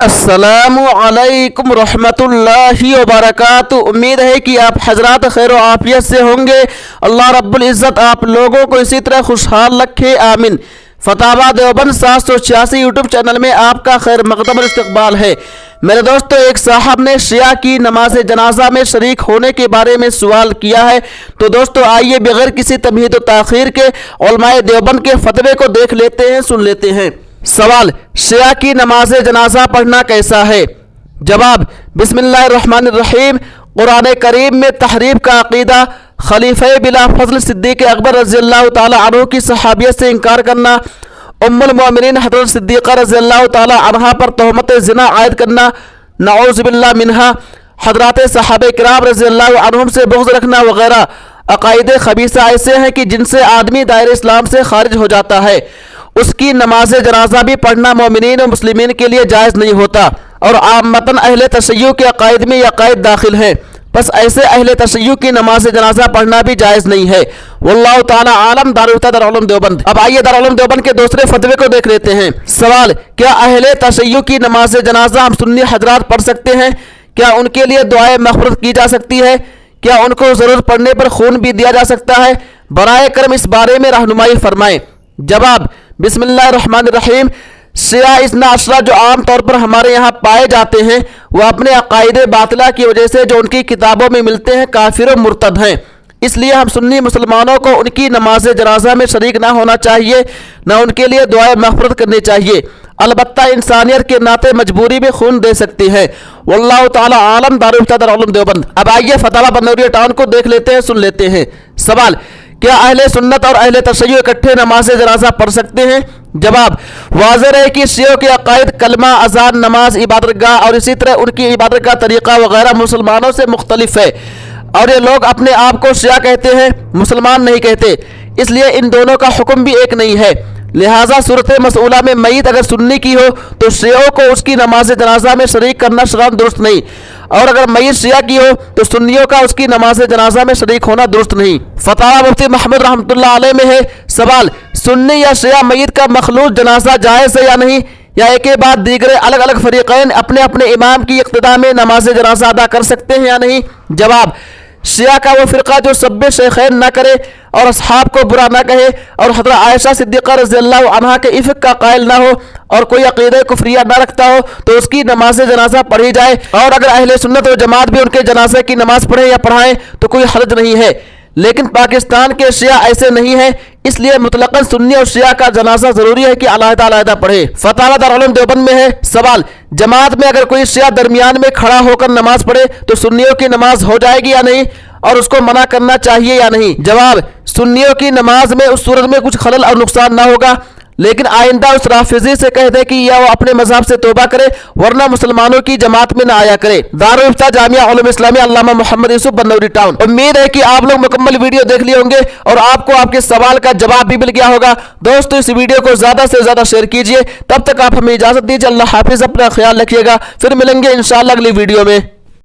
अस्सलामु अलैकुम रहमतुल्लाहि व बरकातुहू। उम्मीद है कि आप हजरात खैर आफियत से होंगे। अल्लाह रब्बुल इज़्ज़त आप लोगों को इसी तरह खुशहाल रखे, आमीन। फतावा देवबंद 786 यूट्यूब चैनल में आपका खैर मक़दम इस्तक़बाल है। मेरे दोस्तों, एक साहब ने शिया की नमाज जनाजा में शरीक होने के बारे में सवाल किया है। तो दोस्तों आइए बगैर किसी तमहीद व ताख़ीर के उलमाए देवबंद के फतवे को देख लेते हैं, सुन लेते हैं। सवाल, शिया की नमाज जनाजा पढ़ना कैसा है? जवाब, बिस्मिल्लाहिर्रहमानिर्रहीम। कुरान करीम में तहरीफ का अकीदा, खलीफे बिला फजल सिद्दीक़ अकबर रज़ियल्लाहु ताला अन्हु की सहाबियत से इनकार करना, उम्मुल मोमिनीन हज़रत सिद्दीक़ा रज़ियल्लाहु ताला अन्हा पर तोहमत ज़िना आयद करना, नऊज़ु बिल्लाह मिन्हा, हज़रात सहाबे किराम रज़ियल्लाहु अन्हुम से बुग़्ज़ रखना वगैरह अक़ाइदे खबीसा ऐसे हैं कि जिनसे आदमी दायरे इस्लाम से खारिज हो जाता है। उसकी नमाज जनाजा भी पढ़ना मोमिनीन और मुस्लिमीन के लिए जायज़ नहीं होता और आमतन अहले तशय्युअ के अक़ाइद में ये अक़ाइद दाखिल हैं। बस ऐसे अहले तशय्युअ की नमाज जनाजा पढ़ना भी जायज़ नहीं है। वल्लाहु ताला आलम। दारुल उलूम देवबंद। अब आइए दारुल उलूम देवबंद के दूसरे फतवे को देख लेते हैं। सवाल, क्या अहले तशय्युअ की नमाज जनाजा हम सुन्नी हजरात पढ़ सकते हैं? क्या उनके लिए दुआए मग़फ़िरत की जा सकती है? क्या उनको ज़रूरत पड़ने पर खून भी दिया जा सकता है? बराए करम इस बारे में रहनुमाई फरमाएं। जवाब, बिस्मिल्लाहिर्रहमानिर्रहीम। शिया इस्ना अशरा जो आम तौर पर हमारे यहाँ पाए जाते हैं वह अपने अक़ाइदे बातिला की वजह से जो उनकी किताबों में मिलते हैं काफिर और मुर्तद हैं। इसलिए हम सुन्नी मुसलमानों को उनकी नमाज जनाजा में शरीक ना होना चाहिए, ना उनके लिए दुआए मग़फ़िरत करनी चाहिए। अलबत्ता इंसानियत के नाते मजबूरी में खून दे सकती है। वल्लाहु ताला आलम। दारुल उलूम देवबंद। अब आइए फतावा बनौरिया टाउन को देख लेते हैं, सुन लेते हैं। सवाल, क्या अहले सुन्नत और अहले तशय्युअ इकट्ठे नमाज जनाजा पढ़ सकते हैं? जवाब, वाज़ेह है कि शियों के अक़ाइद कलमा, अज़ान, नमाज, इबादतगाह और इसी तरह उनकी इबादत का तरीक़ा वगैरह मुसलमानों से मुख्तलिफ है और ये लोग अपने आप को शिया कहते हैं, मुसलमान नहीं कहते। इसलिए इन दोनों का हुक्म भी एक नहीं है। लिहाजा सूरत मसऊला में मय्यत अगर सुन्नी की हो तो शियों को उसकी नमाज जनाजा में शरीक करना शरअन दुरुस्त नहीं, और अगर मय्यत शिया की हो तो सुन्नियों का उसकी नमाज जनाजा में शरीक होना दुरुस्त नहीं। फतावा मुफ्ती महमूद रहमतुल्लाह अलैह में है। सवाल, सुन्नी या शिया मय्यत का मखलूत जनाजा जायज़ है या नहीं, या एक के बाद दीगरे अलग अलग फरीक़ैन अपने अपने इमाम की इक़्तिदा में नमाज जनाजा अदा कर सकते हैं या नहीं? जवाब, शिया का वो फ़िरक़ा जो सब्बे शेखैन न करे और असहाब को बुरा न कहे और हज़रत आयशा सिद्दीक़ा रज़ियल्लाहु अन्हा के इफ़्क का कायल न हो और कोई अक़ीदा कुफ़रिया न रखता हो तो उसकी नमाज जनाजा पढ़ी जाए, और अगर अहले सुन्नत व जमात भी उनके जनाजे की नमाज पढ़े या पढ़ाएं तो कोई हर्ज नहीं है। लेकिन पाकिस्तान के शिया ऐसे नहीं है, इसलिए मुतलक़न सुन्नी और शिया का जनाजा ज़रूरी है कि अलहदा पढ़े। फतावा दारुल उलूम देवबंद में है। सवाल, जमात में अगर कोई शिया दरमियान में खड़ा होकर नमाज पढ़े तो सुन्नियों की नमाज हो जाएगी या नहीं, और उसको मना करना चाहिए या नहीं? जवाब, सुन्नियों की नमाज में उस सूरत में कुछ खलल और नुकसान ना होगा, लेकिन आइंदा उस राफिजी से कह दे कि या वो अपने मजहब से तौबा करे वरना मुसलमानों की जमात में ना आया करे। दारुल इफ्ता जामिया उलूम इस्लामिया अल्लामा मोहम्मद यूसुफ बनौरी टाउन। उम्मीद है कि आप लोग मुकम्मल वीडियो देख लिए होंगे और आपको आपके सवाल का जवाब भी मिल गया होगा। दोस्तों, इस वीडियो को ज्यादा से ज्यादा शेयर कीजिए। तब तक आप हमें इजाजत दीजिए। अल्लाह हाफिज। अपना ख्याल रखिएगा। फिर मिलेंगे इंशाअल्लाह अगली वीडियो में।